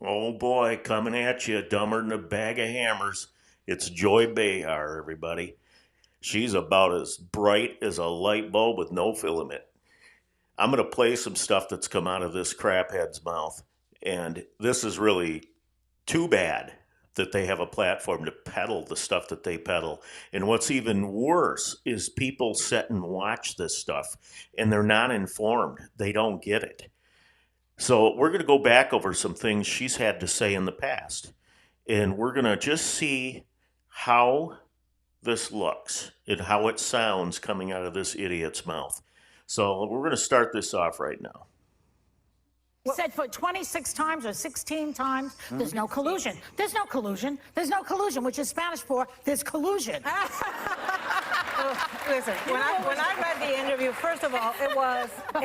Oh boy, coming at you, dumber than a bag of hammers. It's Joy Behar, everybody. She's about as bright as a light bulb with no filament. I'm going to play some stuff that's come out of this craphead's mouth. And this is really too bad that they have a platform to peddle the stuff that they peddle. And what's even worse is people sit and watch this stuff and they're not informed. They don't get it. So we're going to go back over some things she's had to say in the past. And we're going to just see how this looks and how it sounds coming out of this idiot's mouth. So we're going to start this off right now. Said for 26 times or 16 times, there's no collusion. There's no collusion. There's no collusion, which is Spanish for there's collusion. Listen, when I read the interview, first of all, it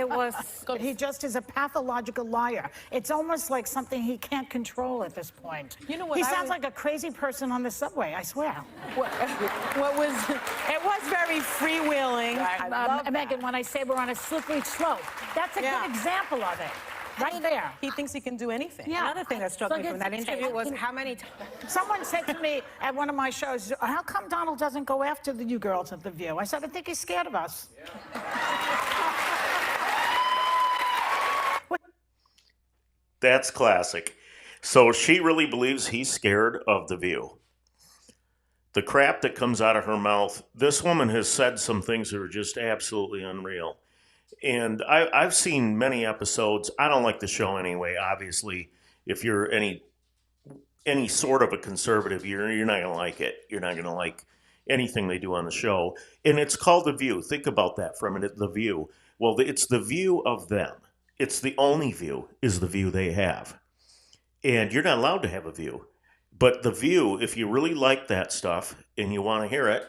was. He just is a pathological liar. It's almost like something he can't control at this point. You know what? He sounds like a crazy person on the subway, I swear. It was very freewheeling. Megan, when I say we're on a slippery slope, that's a good example of it. Right there. He thinks he can do anything. Yeah. Another thing that struck me from that interview was how many times. Someone said to me at one of my shows, how come Donald doesn't go after you girls at The View? I said, I think he's scared of us. That's classic. So she really believes he's scared of The View. The crap that comes out of her mouth, this woman has said some things that are just absolutely unreal. And I've seen many episodes. I don't like the show anyway. Obviously, if you're any sort of a conservative, you're not going to like it. You're not going to like anything they do on the show. And it's called The View. Think about that for a minute, The View. Well, it's the view of them. It's the only view is the view they have. And you're not allowed to have a view. But The View, if you really like that stuff and you want to hear it,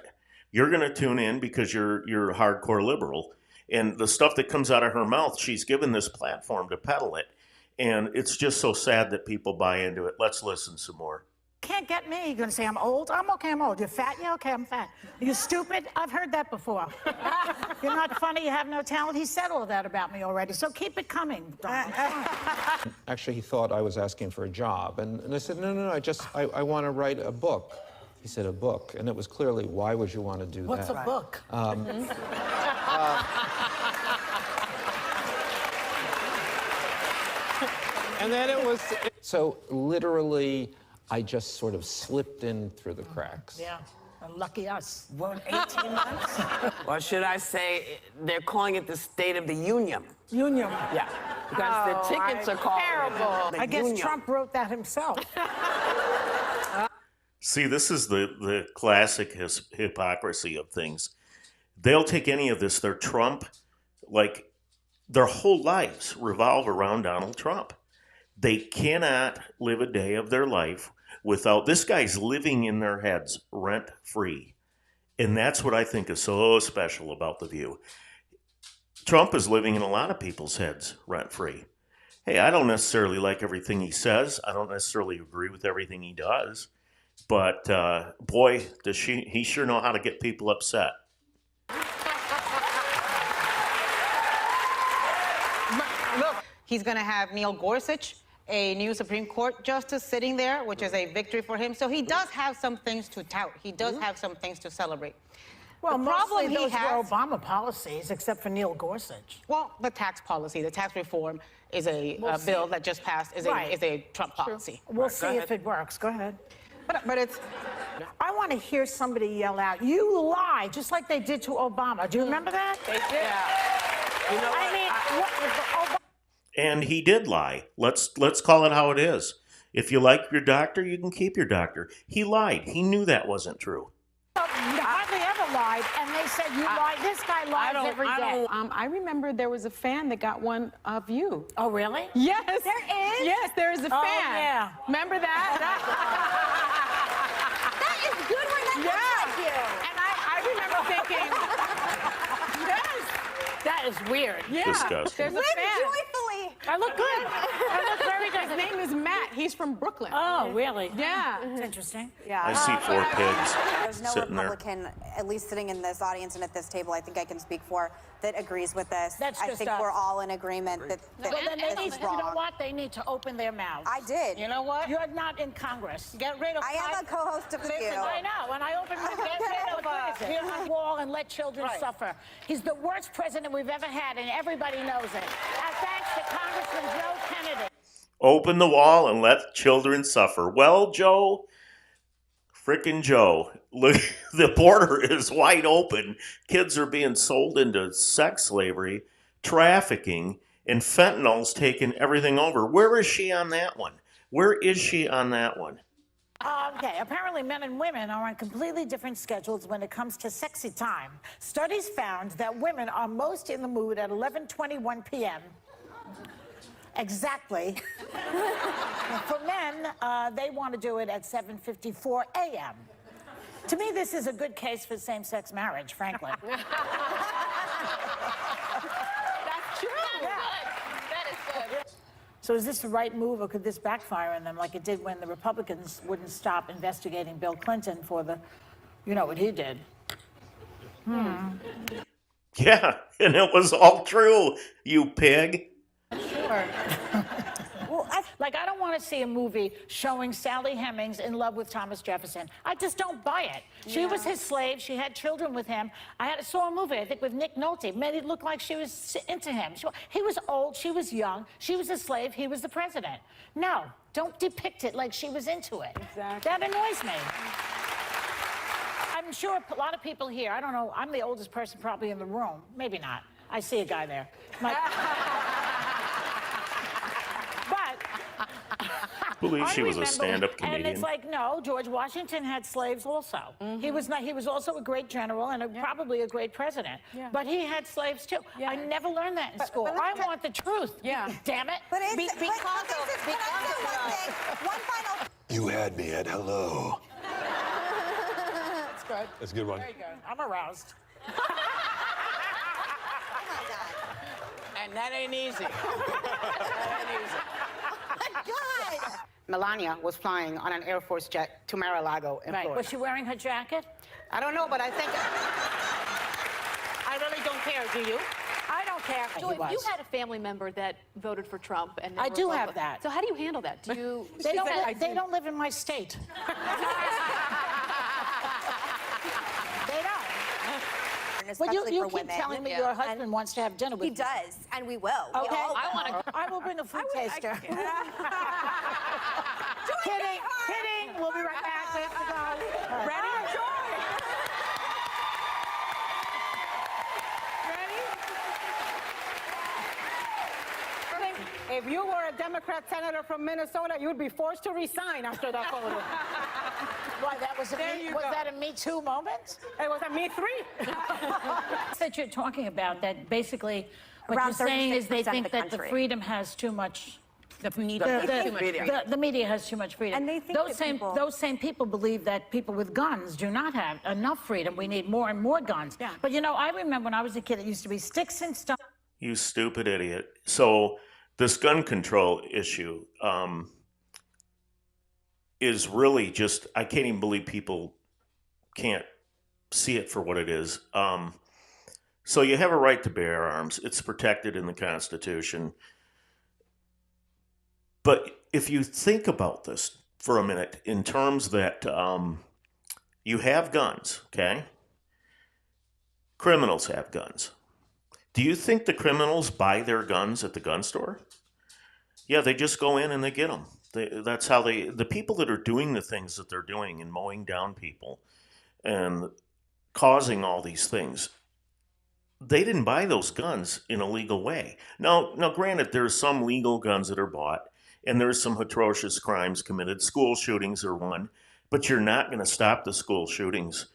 you're going to tune in because you're a hardcore liberal. And the stuff that comes out of her mouth, she's given this platform to peddle it. And it's just so sad that people buy into it. Let's listen some more. Can't get me. You're going to say I'm old? I'm okay, I'm old. You're fat? Yeah, okay, I'm fat. You're stupid? I've heard that before. You're not funny, you have no talent. He said all that about me already, so keep it coming, Donald. Actually, he thought I was asking for a job. And I said, no, I want to write a book. He said, a book. And it was clearly, why would you want to do What's that? a book? And then it was... So literally, I just sort of slipped in through the cracks. Yeah, lucky us. What, 18 months? Or should I say, they're calling it the State of the Union. Union. Yeah, because the tickets are called terrible. I guess Trump wrote that himself. See, this is the classic hypocrisy of things. They'll take any of this. They're Trump, like their whole lives revolve around Donald Trump. They cannot live a day of their life without this guy's living in their heads rent free. And that's what I think is so special about The View. Trump is living in a lot of people's heads rent free. Hey, I don't necessarily like everything he says. I don't necessarily agree with everything he does. But boy, does he sure know how to get people upset. Look, he's going to have Neil Gorsuch, a new Supreme Court justice, sitting there, which is a victory for him. So he does have some things to tout. He does have some things to celebrate. Well, The mostly problem he those has- were Obama policies, except for Neil Gorsuch. Well, the tax policy, the tax reform is a bill that just passed, is a Trump policy. We'll see if it works. Go ahead. But it's... I want to hear somebody yell out, "You lie," just like they did to Obama. Do you remember that? They did. Yeah. You know what? I mean, what, Obama... And he did lie. Let's call it how it is. If you like your doctor, you can keep your doctor. He lied. He knew that wasn't true. hardly ever lied, and they said you lied. This guy lies every day. I remember there was a fan that got one of you. Oh, really? Yes. There is? Yes, there is a fan. Oh, yeah. Remember that? That is good when that looks like you. And I remember thinking, yes. That is weird. Yeah. Disgusting. There's a fan. Joyfully I look good. I look very good. His name is Matt. He's from Brooklyn. Oh, really? Yeah. It's interesting. I see 4 pigs There's no sitting there. Republican, at least sitting in this audience and at this table, I think I can speak for, that agrees with this. That's I just think us. we're all in agreement that, Well, then they this need, is you know wrong. what? They need to open their mouths. I did. You know what? You're not in Congress. Get rid of I am a co-host of The View. I know, and I opened my Get rid of, here on the wall and let children Right. suffer. He's the worst president we've ever had, and everybody knows it. Thanks to Congressman Joe Kennedy. Open the wall and let children suffer. Well, Joe, frickin' Joe, look, the border is wide open. Kids are being sold into sex slavery, trafficking, and fentanyl's taking everything over. Where is she on that one? Where is she on that one? Okay, apparently men and women are on completely different schedules when it comes to sexy time. Studies found that women are most in the mood at 11:21 p.m. Exactly. For men, they want to do it at 7:54 a.m. To me, this is a good case for same-sex marriage, frankly. That's true. That is good. So is this the right move, or could this backfire on them like it did when the Republicans wouldn't stop investigating Bill Clinton for the, you know what he did? Yeah, and it was all true, you pig. Sure. Well, Like, I don't want to see a movie showing Sally Hemings in love with Thomas Jefferson. I just don't buy it. She was his slave. She had children with him. Saw a movie, I think, with Nick Nolte. Made it look like she was into him. He was old. She was young. She was a slave. He was the president. No, don't depict it like she was into it. Exactly. That annoys me. I'm sure a lot of people here, I don't know, I'm the oldest person probably in the room. Maybe not. I see a guy there. But Believe she was a remember- stand-up And comedian. it's like, no, George Washington had slaves also. He was not. He was also a great general and probably a great president. Yeah. But he had slaves too. Yeah. I never learned that in school. I want the truth. Yeah. Damn it. but it's, Because but this is, of- can I say one thing? One final You had me at hello. That's good. That's a good one. Very good. I'm aroused. And that ain't easy. Melania was flying on an Air Force jet to Mar-a-Lago in Right. Florida. Was she wearing her jacket? I don't know, but I think... I really don't care, do you? I don't care. So He if was. you had a family member that voted for Trump and I never do voted have for- that. So how do you handle that? Do you? They don't. said, They don't live in my state. They don't. Well, especially you for keep women. telling me your husband wants to have dinner with He you. does, and we will. We Okay. all will. I will bring a food taster. Kidding. Kidding. We'll be right back. We have to go. Ready? If you were a Democrat senator from Minnesota, you'd be forced to resign after that photo. Why, that was There you was go. that a Me Too moment? It was a me three. That you're talking about, that basically what Around you're saying is they 36% of think the that the country. freedom has too much. The media has too much freedom. And they think those that those same people believe that people with guns do not have enough freedom. We need more and more guns. Yeah. But you know, I remember when I was a kid, it used to be sticks and stones. You stupid idiot. So this gun control issue is really just, I can't even believe people can't see it for what it is. So you have a right to bear arms. It's protected in the Constitution. But if you think about this for a minute, in terms that you have guns, okay? Criminals have guns. Do you think the criminals buy their guns at the gun store? Yeah, they just go in and they get them. That's how the people that are doing the things that they're doing and mowing down people and causing all these things, they didn't buy those guns in a legal way. Now, granted, there's some legal guns that are bought, and there's some atrocious crimes committed. School shootings are one, but you're not going to stop the school shootings.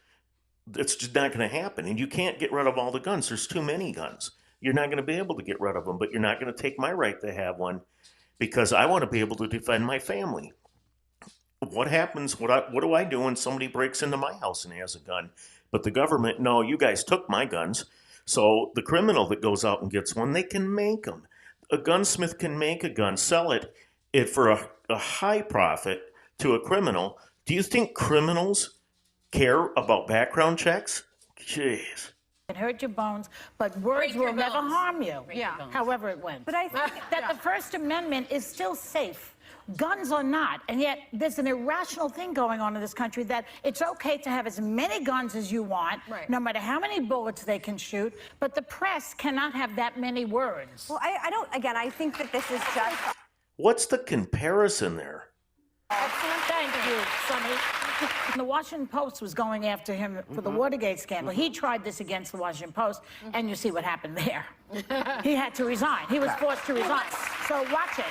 It's just not going to happen, and you can't get rid of all the guns. There's too many guns. You're not going to be able to get rid of them, but you're not going to take my right to have one because I want to be able to defend my family. What happens? What do I do when somebody breaks into my house and has a gun? But the government, no, you guys took my guns. So the criminal that goes out and gets one, they can make them. a gunsmith can make a gun, sell it for a high profit to a criminal. Do you think criminals care about background checks? Jeez. It hurt your bones, but words will never harm you. Yeah. However it went. But I think that the First Amendment is still safe. Guns are not, and yet there's an irrational thing going on in this country that it's okay to have as many guns as you want, no matter how many bullets they can shoot, but the press cannot have that many words. well, I don't. Again, I think that this is just. What's the comparison there? Thank you, Sonny. The Washington Post was going after him for the Watergate scandal. He tried this against the Washington Post, and you see what happened there. He had to resign. He was forced to resign. So watch it.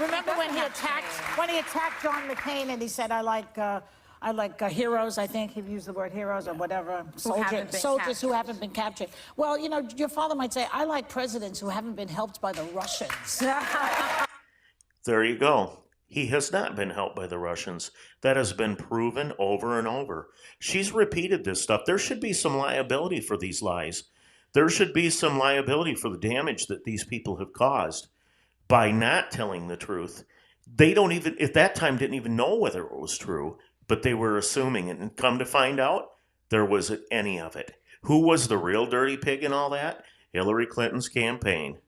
Remember when he attacked John McCain and he said, I like heroes, I think he used the word heroes or whatever, soldiers who haven't been captured. Well, you know, your father might say, I like presidents who haven't been helped by the Russians. There you go. He has not been helped by the Russians. That has been proven over and over. She's repeated this stuff. There should be some liability for these lies. There should be some liability for the damage that these people have caused by not telling the truth. They don't even, at that time, didn't even know whether it was true, but they were assuming it. And come to find out, there wasn't any of it. Who was the real dirty pig in all that? Hillary Clinton's campaign.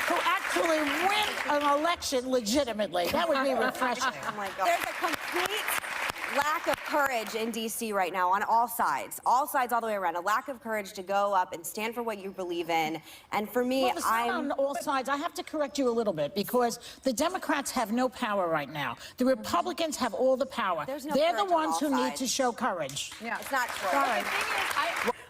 Who actually win an election legitimately. That would be refreshing. Oh my God. There's a complete lack of courage in D.C. right now on all sides all the way around. A lack of courage to go up and stand for what you believe in. And for me, Well, it's not on all sides. I have to correct you a little bit because the Democrats have no power right now. The Republicans have all the power. There's no They're the courage on ones all who need sides. to show courage. Yeah, it's not true. Sorry.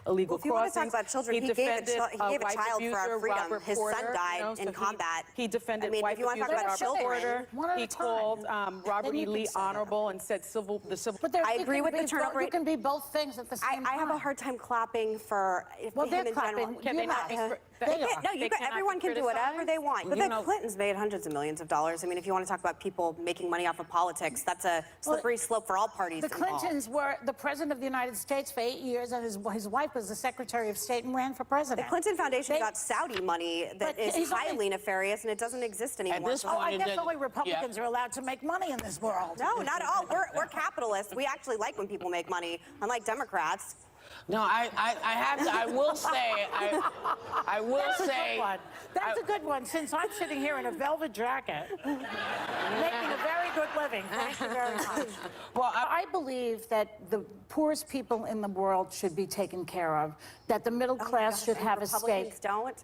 Illegal If you want to talk crossings. about children, he gave a child for our freedom. His son died in combat. He defended I mean, wife if you want to talk abuser about Robert children, Porter. He called Robert E. Lee honorable and said the civil. But I agree with the turnout You rate. can be both things at the same time. I have a hard time clapping for Well, him they're in clapping. general. Can they not? Everyone can do whatever they want. But the Clintons made hundreds of millions of dollars. I mean, if you want to talk about people making money off of politics, that's a slippery slope for all parties The involved. Clintons were the president of the United States for 8 years, and his wife was the Secretary of State and ran for president. The Clinton Foundation got Saudi money that is highly nefarious, and it doesn't exist anymore. I guess only Republicans are allowed to make money in this world. No, not at all. We're capitalists. We actually like when people make money, unlike Democrats. No, I will say, That's a good one, since I'm sitting here in a velvet jacket, making a very good living. Thank you very much. Well, I believe that the poorest people in the world should be taken care of, that the middle class should have a stake. Republicans don't.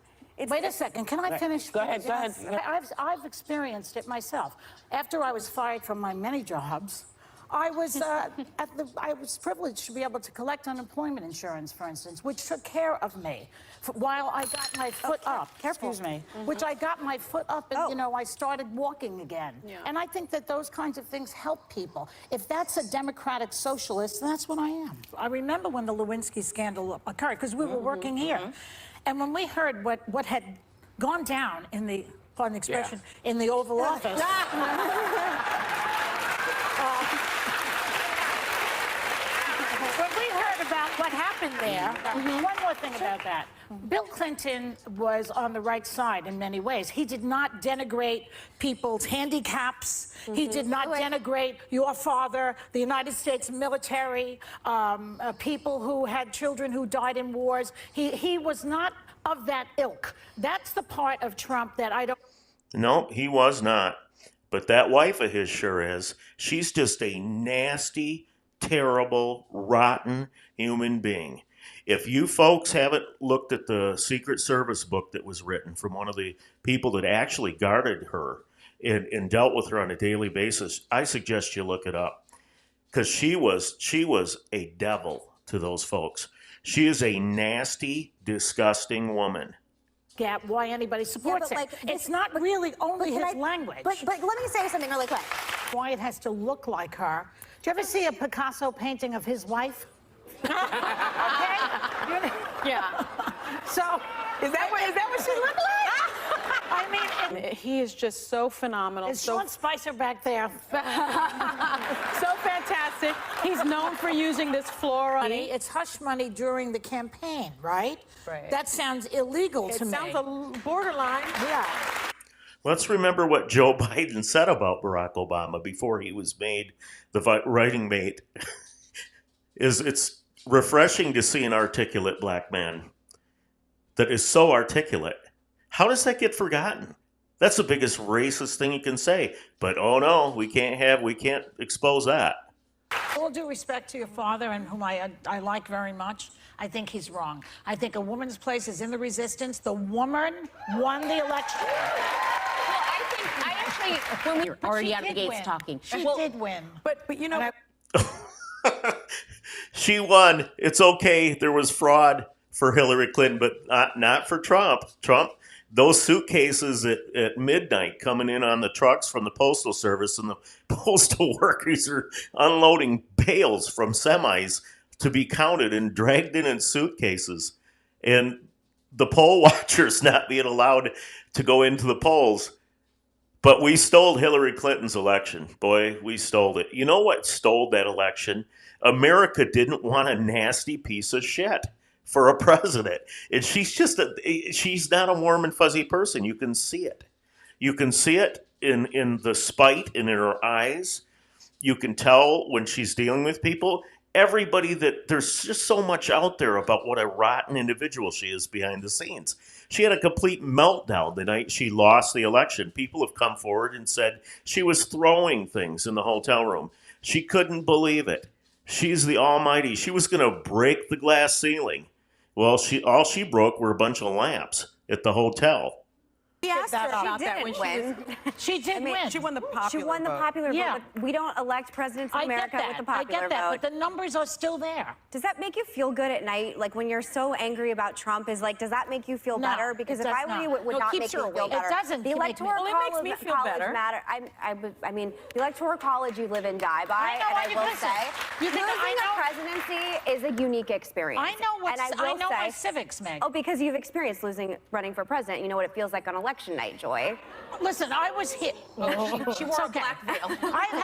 Wait a second, can I finish? Go ahead, go ahead. I've experienced it myself. After I was fired from my many jobs, I was I was privileged to be able to collect unemployment insurance, for instance, which took care of me while I got my foot up. Excuse me. Which I got my foot up, and you know, I started walking again. And I think that those kinds of things help people. If that's a democratic socialist, then that's what I am. I remember when the Lewinsky scandal occurred because we were working here, and when we heard what had gone down in the, pardon the expression, in the Oval Office. When we heard about what happened there, one more thing about that. Bill Clinton was on the right side in many ways. He did not denigrate people's handicaps. He did not denigrate your father, the United States military, people who had children who died in wars. He was not of that ilk. That's the part of Trump that I don't... No, he was not. But that wife of his sure is. She's just a nasty, terrible, rotten human being. If you folks haven't looked at the Secret Service book that was written from one of the people that actually guarded her and dealt with her on a daily basis, I suggest you look it up. Because she was a devil to those folks. She is a nasty, disgusting woman. Get why anybody supports but, it. like, It's not really only his language. But let me say something really quick. Why it has to look like her. Do you ever see a Picasso painting of his wife? Okay? Yeah. So, Is that what she looked like? I mean, He is just so phenomenal. Is so Sean Spicer back there? so fantastic. He's known for using this floor on It's hush money during the campaign, right? Right. That sounds illegal It to me. sounds a borderline. Yeah. Let's remember what Joe Biden said about Barack Obama before he was made the writing mate. It's refreshing to see an articulate black man that is so articulate. How does that get forgotten? That's the biggest racist thing you can say. But oh no, we can't expose that. All due respect to your father, and whom I like very much, I think he's wrong. I think a woman's place is in the resistance. The woman won the election. I actually, when we You're already she out of the did gates win. talking. She did win. But you know, She won. It's okay. There was fraud for Hillary Clinton, but not for Trump. Those suitcases at midnight coming in on the trucks from the Postal Service, and the postal workers are unloading bales from semis to be counted and dragged in suitcases. And the poll watchers not being allowed to go into the polls. But we stole Hillary Clinton's election. Boy, we stole it. You know what stole that election? America didn't want a nasty piece of shit for a president. And she's not a warm and fuzzy person. You can see it. You can see it in the spite and in her eyes. You can tell when she's dealing with people. Everybody there's just so much out there about what a rotten individual she is behind the scenes. She had a complete meltdown the night she lost the election. People have come forward and said she was throwing things in the hotel room. She couldn't believe it. She's the almighty. She was going to break the glass ceiling. Well, all she broke were a bunch of lamps at the hotel. She asked her. about She that didn't when win. She did win. she won the popular She won the vote. popular Yeah. vote, but we don't elect presidents of I America get with the that. I popular get that. vote. But the numbers are still there. Does that make you feel good at night? Like when you're so angry about Trump, does that make you feel No, better? Because it if does I were not. you, it would No, it not keeps make you her feel awake. It better. doesn't The make me- electoral Well, it makes me feel college better. matter. I mean, the electoral college you live and die by, I know, and I will listen, say, you think losing I know- the presidency is a unique experience. I know and I know my say, civics, Meg. Oh, because you've experienced running for president. You know what it feels like on election night, Joy. Listen, I was hit. she wore a black veil. I've